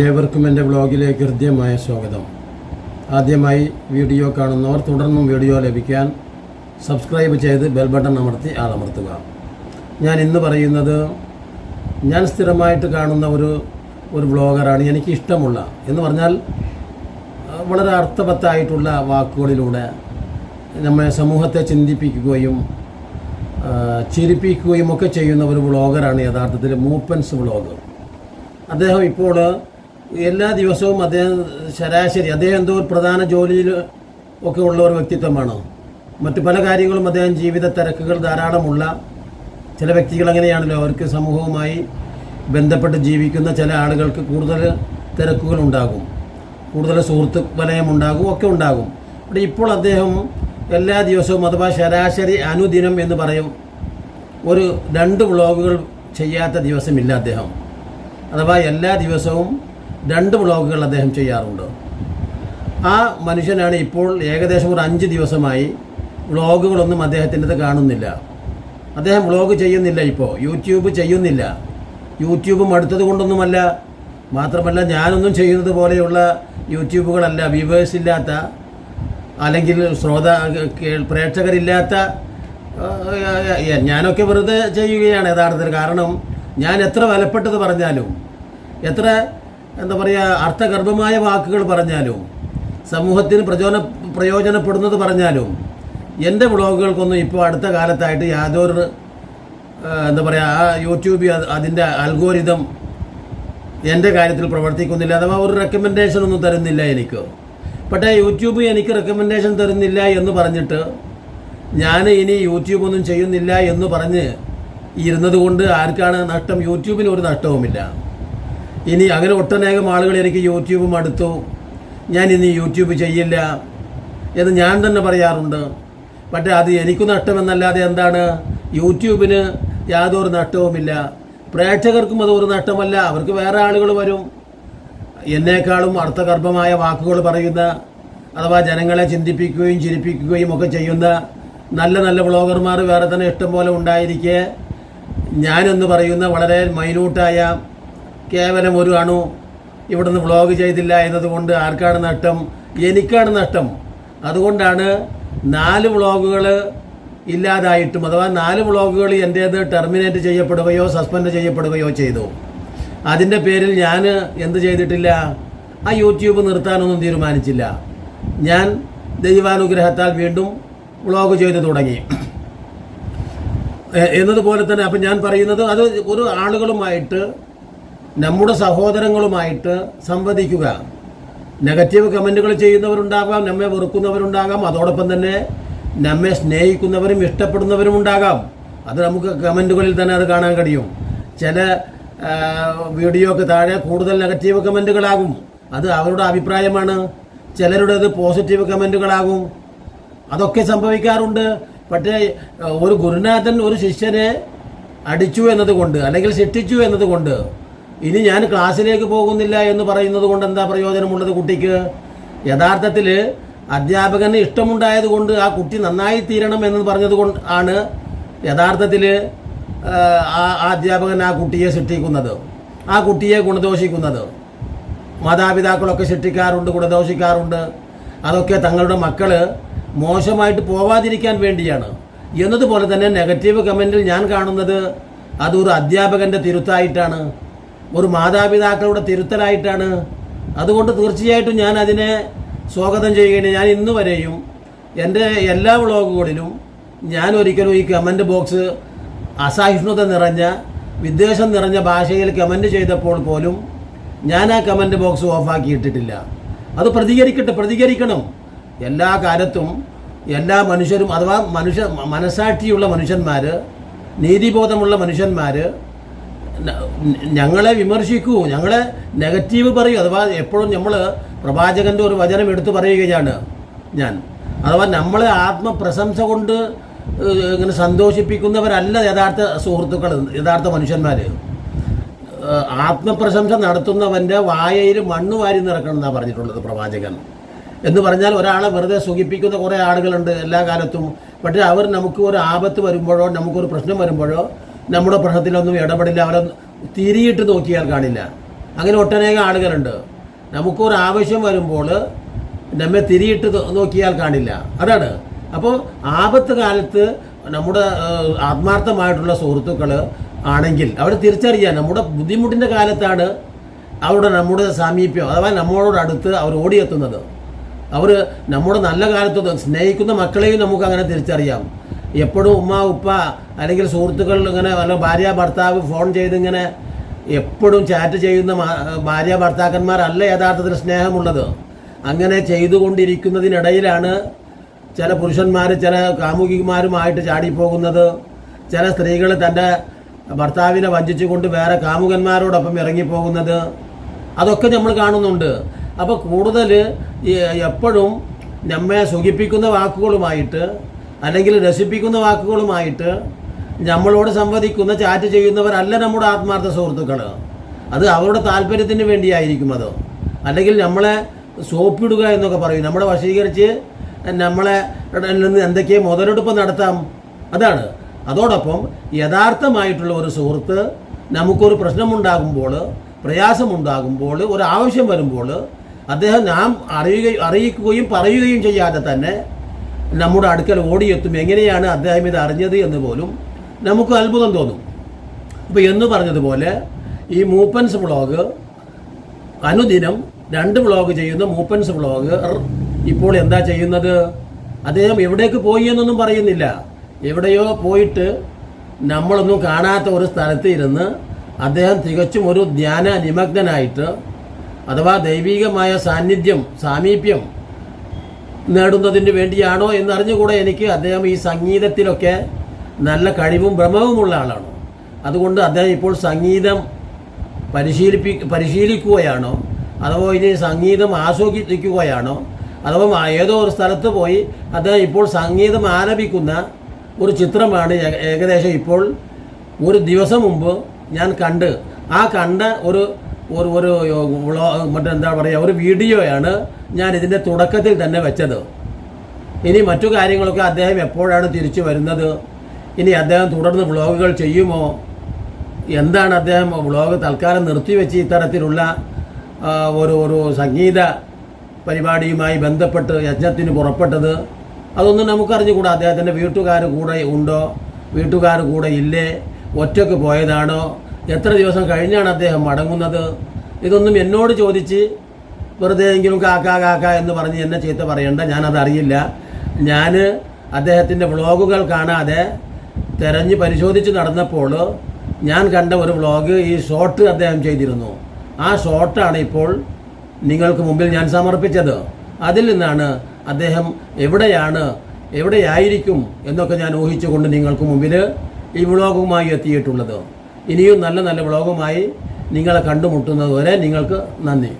ഏവർക്കും എൻ്റെ വ്ളോഗിലേക്ക് ഹൃദ്യമായ സ്വാഗതം. ആദ്യമായി വീഡിയോ കാണുന്നവർ തുടർന്നും വീഡിയോ ലഭിക്കാൻ സബ്സ്ക്രൈബ് ചെയ്ത് ബെൽ ബട്ടൺ അമർത്തി ആളമർത്തുക. ഞാൻ ഇന്ന് പറയുന്നത് ഞാൻ സ്ഥിരമായിട്ട് കാണുന്ന ഒരു വ്ളോഗറാണ്. എനിക്ക് ഇഷ്ടമുള്ള എന്ന് പറഞ്ഞാൽ വളരെ അർത്ഥവത്തായിട്ടുള്ള വാക്കുകളിലൂടെ നമ്മെ സമൂഹത്തെ ചിന്തിപ്പിക്കുകയും ചിരിപ്പിക്കുകയും ഒക്കെ ചെയ്യുന്ന ഒരു വ്ളോഗറാണ് യഥാർത്ഥത്തിൽ മൂപ്പൻസ് വ്ളോഗ്. അദ്ദേഹം ഇപ്പോൾ എല്ലാ ദിവസവും അദ്ദേഹം എന്തോ ഒരു പ്രധാന ജോലിയിൽ ഒക്കെ ഉള്ള ഒരു വ്യക്തിത്വമാണ്. മറ്റു പല കാര്യങ്ങളും അദ്ദേഹം ജീവിത തിരക്കുകൾ ധാരാളമുള്ള ചില വ്യക്തികൾ അങ്ങനെയാണല്ലോ. അവർക്ക് സമൂഹവുമായി ബന്ധപ്പെട്ട് ജീവിക്കുന്ന ചില ആളുകൾക്ക് കൂടുതൽ തിരക്കുകൾ ഉണ്ടാകും, കൂടുതൽ സുഹൃത്ത് വലയം ഉണ്ടാകും, ഒക്കെ ഉണ്ടാകും. അവിടെ ഇപ്പോൾ അദ്ദേഹം എല്ലാ ദിവസവും അഥവാ ശരാശരി അനുദിനം എന്ന് പറയും 2 വ്ളോഗുകൾ ചെയ്യാത്ത ദിവസമില്ല അദ്ദേഹം. അഥവാ എല്ലാ ദിവസവും 2 വ്ളോഗുകൾ അദ്ദേഹം ചെയ്യാറുണ്ട്. ആ മനുഷ്യനാണ് ഇപ്പോൾ ഏകദേശം ഒരു 5 ദിവസമായി വ്ളോഗുകളൊന്നും അദ്ദേഹത്തിൻ്റെത് കാണുന്നില്ല. അദ്ദേഹം വ്ളോഗ് ചെയ്യുന്നില്ല, ഇപ്പോൾ യൂട്യൂബ് ചെയ്യുന്നില്ല. യൂട്യൂബ് മടുത്തത് കൊണ്ടൊന്നുമല്ല, മാത്രമല്ല ഞാനൊന്നും ചെയ്യുന്നത് പോലെയുള്ള യൂട്യൂബുകളല്ല, വ്യൂവേഴ്സ് ഇല്ലാത്ത അല്ലെങ്കിൽ പ്രേക്ഷകരില്ലാത്ത ഞാനൊക്കെ വെറുതെ ചെയ്യുകയാണ് യഥാർത്ഥത്തിൽ. കാരണം ഞാൻ എത്ര വിലപ്പെട്ടത് പറഞ്ഞാലും, എത്ര അർത്ഥഗർഭമായ വാക്കുകൾ പറഞ്ഞാലും, സമൂഹത്തിന് പ്രയോജനപ്പെടുന്നത് പറഞ്ഞാലും, എൻ്റെ വ്ളോഗുകൾക്കൊന്നും ഇപ്പോൾ അടുത്ത കാലത്തായിട്ട് യാതൊരു ആ യൂട്യൂബ് അതിൻ്റെ അൽഗോരിതം എൻ്റെ കാര്യത്തിൽ പ്രവർത്തിക്കുന്നില്ല. അഥവാ ഒരു റെക്കമെൻഡേഷനൊന്നും തരുന്നില്ല എനിക്ക്. പക്ഷേ യൂട്യൂബ് എനിക്ക് റെക്കമെൻഡേഷൻ തരുന്നില്ല എന്ന് പറഞ്ഞിട്ട് ഞാൻ ഇനി യൂട്യൂബൊന്നും ചെയ്യുന്നില്ല എന്ന് പറഞ്ഞ് ഇരുന്നത് കൊണ്ട് ആർക്കാണ് നഷ്ടം? യൂട്യൂബിന് ഒരു നഷ്ടവുമില്ല. ഇനി അങ്ങനെ ഒട്ടനേകം ആളുകൾ എനിക്ക് യൂട്യൂബ് മടുത്തു, ഞാൻ ഇനി യൂട്യൂബ് ചെയ്യില്ല എന്ന് ഞാൻ തന്നെ പറയാറുണ്ട്. പക്ഷേ അത് എനിക്ക് നഷ്ടമെന്നല്ലാതെ എന്താണ്? യൂട്യൂബിന് യാതൊരു നഷ്ടവുമില്ല, പ്രേക്ഷകർക്കും അതൊരു നഷ്ടമല്ല. അവർക്ക് വേറെ ആളുകൾ വരും, എന്നേക്കാളും അർത്ഥഗർഭമായ വാക്കുകൾ പറയുന്ന, അഥവാ ജനങ്ങളെ ചിന്തിപ്പിക്കുകയും ചിരിപ്പിക്കുകയും ഒക്കെ ചെയ്യുന്ന നല്ല നല്ല വ്ളോഗർമാർ വേറെ തന്നെ ഇഷ്ടംപോലെ ഉണ്ടായിരിക്കെ ഞാനെന്ന് പറയുന്ന വളരെ മൈന്യൂട്ടായ കേവലം ഒരു അണു ഇവിടുന്ന് വ്ളോഗ് ചെയ്തില്ല എന്നതുകൊണ്ട് ആർക്കാണ് നഷ്ടം? എനിക്കാണ് നഷ്ടം. അതുകൊണ്ടാണ് 4 വ്ളോഗുകൾ ഇല്ലാതായിട്ടും, അഥവാ 4 വ്ളോഗുകൾ എൻ്റേത് ടെർമിനേറ്റ് ചെയ്യപ്പെടുകയോ സസ്പെൻഡ് ചെയ്യപ്പെടുകയോ ചെയ്തു. അതിൻ്റെ പേരിൽ ഞാൻ എന്ത് ചെയ്തിട്ടില്ല? ആ യൂട്യൂബ് നിർത്താനൊന്നും തീരുമാനിച്ചില്ല. ഞാൻ ദൈവാനുഗ്രഹത്താൽ വീണ്ടും വ്ളോഗ് ചെയ്ത് തുടങ്ങി എന്നതുപോലെ തന്നെ. അപ്പം ഞാൻ പറയുന്നത് അത് ഒരു ആളുകളുമായിട്ട്, നമ്മുടെ സഹോദരങ്ങളുമായിട്ട് സംവദിക്കുക. നെഗറ്റീവ് കമൻറ്റുകൾ ചെയ്യുന്നവരുണ്ടാകാം, നമ്മെ വെറുക്കുന്നവരുണ്ടാകാം, അതോടൊപ്പം തന്നെ നമ്മെ സ്നേഹിക്കുന്നവരും ഇഷ്ടപ്പെടുന്നവരും ഉണ്ടാകാം. അത് നമുക്ക് കമൻറ്റുകളിൽ തന്നെ അത് കാണാൻ കഴിയും. ചില വീഡിയോക്ക് താഴെ കൂടുതൽ നെഗറ്റീവ് കമൻറ്റുകളാകും, അത് അവരുടെ അഭിപ്രായമാണ്. ചിലരുടേത് പോസിറ്റീവ് കമൻറ്റുകളാകും, അതൊക്കെ സംഭവിക്കാറുണ്ട്. പക്ഷേ ഒരു ഗുരുനാഥൻ ഒരു ശിഷ്യനെ അടിച്ചു എന്നതുകൊണ്ട് അല്ലെങ്കിൽ ശിക്ഷിച്ചു എന്നതുകൊണ്ട് ഇനി ഞാൻ ക്ലാസ്സിലേക്ക് പോകുന്നില്ല എന്ന് പറയുന്നത് കൊണ്ട് എന്താ പ്രയോജനമുള്ളത് കുട്ടിക്ക്? യഥാർത്ഥത്തിൽ അധ്യാപകന് ഇഷ്ടമുണ്ടായത് കൊണ്ട് ആ കുട്ടി നന്നായി തീരണം എന്ന് പറഞ്ഞത് കൊണ്ട് ആണ് യഥാർത്ഥത്തിൽ ആ അധ്യാപകൻ ആ കുട്ടിയെ ശിക്ഷിക്കുന്നത്, ആ കുട്ടിയെ ഗുണദോഷിക്കുന്നത്. മാതാപിതാക്കളൊക്കെ ശിക്ഷിക്കാറുണ്ട്, ഗുണദോഷിക്കാറുണ്ട്. അതൊക്കെ തങ്ങളുടെ മക്കൾ മോശമായിട്ട് പോവാതിരിക്കാൻ വേണ്ടിയാണ്. എന്നതുപോലെ തന്നെ നെഗറ്റീവ് കമൻറ്റിൽ ഞാൻ കാണുന്നത് അതൊരു അധ്യാപകൻ്റെ തിരുത്തായിട്ടാണ്, ഒരു മാതാപിതാക്കളുടെ തിരുത്തലായിട്ടാണ്. അതുകൊണ്ട് തീർച്ചയായിട്ടും ഞാൻ അതിനെ സ്വാഗതം ചെയ്യുകയാണ്. ഞാൻ ഇന്ന് വരെയും എൻ്റെ എല്ലാ വ്ളോഗുകളിലും ഞാൻ ഒരിക്കലും ഈ കമൻറ്റ് ബോക്സ് അസഹിഷ്ണുത നിറഞ്ഞ, വിദ്വേഷം നിറഞ്ഞ ഭാഷയിൽ കമൻറ്റ് ചെയ്തപ്പോൾ പോലും ഞാൻ ആ കമൻറ്റ് ബോക്സ് ഓഫാക്കിയിട്ടിട്ടില്ല. അത് പ്രതികരിക്കണം. എല്ലാ കാലത്തും എല്ലാ മനുഷ്യരും, അഥവാ മനസാക്ഷിയുള്ള മനുഷ്യന്മാർ, നീതിബോധമുള്ള മനുഷ്യന്മാർ ഞങ്ങളെ വിമർശിക്കൂ, ഞങ്ങളെ നെഗറ്റീവ് പറയൂ. അഥവാ എപ്പോഴും നമ്മൾ പ്രവാചകൻ്റെ ഒരു വചനം എടുത്തു പറയുകയാണ് ഞാൻ. അഥവാ നമ്മളെ ആത്മപ്രശംസ കൊണ്ട് ഇങ്ങനെ സന്തോഷിപ്പിക്കുന്നവരല്ല യഥാർത്ഥ സുഹൃത്തുക്കൾ, യഥാർത്ഥ മനുഷ്യന്മാർ. ആത്മപ്രശംസ നടത്തുന്നവൻ്റെ വായയിൽ മണ്ണ് വാരി നിറക്കണം എന്നാണ് പറഞ്ഞിട്ടുള്ളത് പ്രവാചകൻ. എന്ന് പറഞ്ഞാൽ ഒരാളെ വെറുതെ സുഖിപ്പിക്കുന്ന കുറേ ആളുകളുണ്ട് എല്ലാ കാലത്തും. പക്ഷേ അവർ നമുക്ക് ഒരു ആപത്ത് വരുമ്പോഴോ നമുക്കൊരു പ്രശ്നം വരുമ്പോഴോ നമ്മുടെ പ്രശ്നത്തിലൊന്നും ഇടപെടില്ല, അവരെ തിരിയിട്ട് നോക്കിയാൽ കാണില്ല. അങ്ങനെ ഒട്ടനേകം ആളുകളുണ്ട്. നമുക്കൊരു ആവശ്യം വരുമ്പോൾ നമ്മെ തിരിയിട്ട് നോക്കിയാൽ കാണില്ല. അതാണ്. അപ്പോൾ ആപത്ത് കാലത്ത് നമ്മുടെ ആത്മാർത്ഥമായിട്ടുള്ള സുഹൃത്തുക്കൾ ആണെങ്കിൽ അവർ തിരിച്ചറിയാൻ നമ്മുടെ ബുദ്ധിമുട്ടിൻ്റെ കാലത്താണ് നമ്മുടെ സാമീപ്യം അഥവാ നമ്മളോട് അടുത്ത് അവർ ഓടിയെത്തുന്നത്. അവർ നമ്മുടെ നല്ല കാലത്ത് സ്നേഹിക്കുന്ന മക്കളെയും നമുക്ക് അങ്ങനെ തിരിച്ചറിയാം. എപ്പോഴും ഉമ്മ ഉപ്പ അല്ലെങ്കിൽ സുഹൃത്തുക്കൾ ഇങ്ങനെ വല്ല ഭാര്യ ഭർത്താവ് ഫോൺ ചെയ്ത് ഇങ്ങനെ എപ്പോഴും ചാറ്റ് ചെയ്യുന്ന ഭാര്യ ഭർത്താക്കന്മാരല്ല യഥാർത്ഥത്തിൽ സ്നേഹമുള്ളത്. അങ്ങനെ ചെയ്തുകൊണ്ടിരിക്കുന്നതിനിടയിലാണ് ചില പുരുഷന്മാർ ചില കാമുകിമാരുമായിട്ട് ചാടിപ്പോകുന്നത്. ചില സ്ത്രീകൾ തൻ്റെ ഭർത്താവിനെ വഞ്ചിച്ചുകൊണ്ട് വേറെ കാമുകന്മാരോടൊപ്പം ഇറങ്ങിപ്പോകുന്നത്. അതൊക്കെ നമ്മൾ കാണുന്നുണ്ട്. അപ്പോൾ കൂടുതൽ എപ്പോഴും നമ്മെ സുഖിപ്പിക്കുന്ന വാക്കുകളുമായിട്ട് അല്ലെങ്കിൽ രസിപ്പിക്കുന്ന വാക്കുകളുമായിട്ട് നമ്മളോട് സംവദിക്കുന്ന ചാറ്റ് ചെയ്യുന്നവരല്ല നമ്മുടെ ആത്മാർത്ഥ സുഹൃത്തുക്കൾ. അത് അവരുടെ താല്പര്യത്തിന് വേണ്ടിയായിരിക്കും. അത് അല്ലെങ്കിൽ നമ്മളെ സോപ്പിടുക എന്നൊക്കെ പറയും, നമ്മളെ വശീകരിച്ച് നമ്മളെ നിന്ന് എന്തൊക്കെയോ മുതലെടുപ്പ് നടത്താം. അതാണ്. അതോടൊപ്പം യഥാർത്ഥമായിട്ടുള്ള ഒരു സുഹൃത്ത് നമുക്കൊരു പ്രശ്നമുണ്ടാകുമ്പോൾ, പ്രയാസമുണ്ടാകുമ്പോൾ, ഒരു ആവശ്യം വരുമ്പോൾ അദ്ദേഹം നാം അറിയിക്കുകയും പറയുകയും ചെയ്യാതെ തന്നെ നമ്മുടെ അടുക്കൽ ഓടിയെത്തും. എങ്ങനെയാണ് അദ്ദേഹം ഇത് അറിഞ്ഞത് എന്ന് പോലും നമുക്ക് അത്ഭുതം തോന്നും. അപ്പോൾ എന്ന് പറഞ്ഞതുപോലെ ഈ മൂപ്പൻസ് വ്ളോഗ് അനുദിനം 2 വ്ളോഗ് ചെയ്യുന്ന മൂപ്പൻസ് വ്ളോഗ് ഇപ്പോൾ എന്താ ചെയ്യുന്നത്? അദ്ദേഹം എവിടേക്ക് പോയി എന്നൊന്നും പറയുന്നില്ല. എവിടെയോ പോയിട്ട് നമ്മളൊന്നും കാണാത്ത ഒരു സ്ഥലത്ത് ഇരുന്ന് അദ്ദേഹം തികച്ചും ഒരു ധ്യാന നിമഗ്നനായിട്ട് അഥവാ ദൈവികമായ സാമീപ്യം നേടുന്നതിന് വേണ്ടിയാണോ എന്നറിഞ്ഞുകൂടെ എനിക്ക്. അദ്ദേഹം ഈ സംഗീതത്തിലൊക്കെ നല്ല കഴിവും ഭ്രമവുമുള്ള ആളാണ്. അതുകൊണ്ട് അദ്ദേഹം ഇപ്പോൾ സംഗീതം പരിശീലിക്കുകയാണോ അഥവാ ഇനി സംഗീതം ആസ്വദിക്കുകയാണോ അഥവാ ഏതോ ഒരു സ്ഥലത്ത് പോയി അദ്ദേഹം ഇപ്പോൾ സംഗീതം ആലപിക്കുന്ന ഒരു ചിത്രമാണ് ഏകദേശം ഇപ്പോൾ ഒരു ദിവസം മുമ്പ് ഞാൻ കണ്ട ഒരു മറ്റെന്താ പറയുക ഒരു വീഡിയോയാണ് ഞാൻ ഇതിൻ്റെ തുടക്കത്തിൽ തന്നെ വെച്ചത്. ഇനി മറ്റു കാര്യങ്ങളൊക്കെ അദ്ദേഹം എപ്പോഴാണ് തിരിച്ചു വരുന്നത്, ഇനി അദ്ദേഹം തുടർന്ന് വ്ളോഗുകൾ ചെയ്യുമോ, എന്താണ് അദ്ദേഹം വ്ളോഗ് തൽക്കാലം നിർത്തിവെച്ച് ഇത്തരത്തിലുള്ള ഒരു സംഗീത പരിപാടിയുമായി ബന്ധപ്പെട്ട് യജ്ഞത്തിന് പുറപ്പെട്ടത്, അതൊന്നും നമുക്കറിഞ്ഞുകൂടാ. അദ്ദേഹത്തിൻ്റെ വീട്ടുകാർ കൂടെ ഉണ്ടോ, വീട്ടുകാർ കൂടെ ഇല്ലേ, ഒറ്റയ്ക്ക് പോയതാണോ, എത്ര ദിവസം കഴിഞ്ഞാണ് അദ്ദേഹം മടങ്ങുന്നത്, ഇതൊന്നും എന്നോട് ചോദിച്ച് വെറുതെ എങ്കിലും കാക്ക എന്ന് പറഞ്ഞ് എന്നെ ചീത്ത പറയണ്ട. ഞാനതറിയില്ല. ഞാൻ അദ്ദേഹത്തിൻ്റെ വ്ളോഗുകൾ കാണാതെ തിരഞ്ഞ് പരിശോധിച്ച് നടന്നപ്പോൾ ഞാൻ കണ്ട ഒരു വ്ളോഗ് ഈ ഷോർട്ട് അദ്ദേഹം ചെയ്തിരുന്നു. ആ ഷോർട്ടാണ് ഇപ്പോൾ നിങ്ങൾക്ക് മുമ്പിൽ ഞാൻ സമർപ്പിച്ചത്. അതിൽ നിന്നാണ് അദ്ദേഹം എവിടെയായിരിക്കും എന്നൊക്കെ ഞാൻ ഊഹിച്ചുകൊണ്ട് നിങ്ങൾക്ക് മുമ്പിൽ ഈ വ്ളോഗുമായി എത്തിയിട്ടുള്ളത്. ഇനിയും നല്ല നല്ല വ്ളോഗുമായി നിങ്ങളെ കണ്ടുമുട്ടുന്നതുവരെ നിങ്ങൾക്ക് നന്ദി.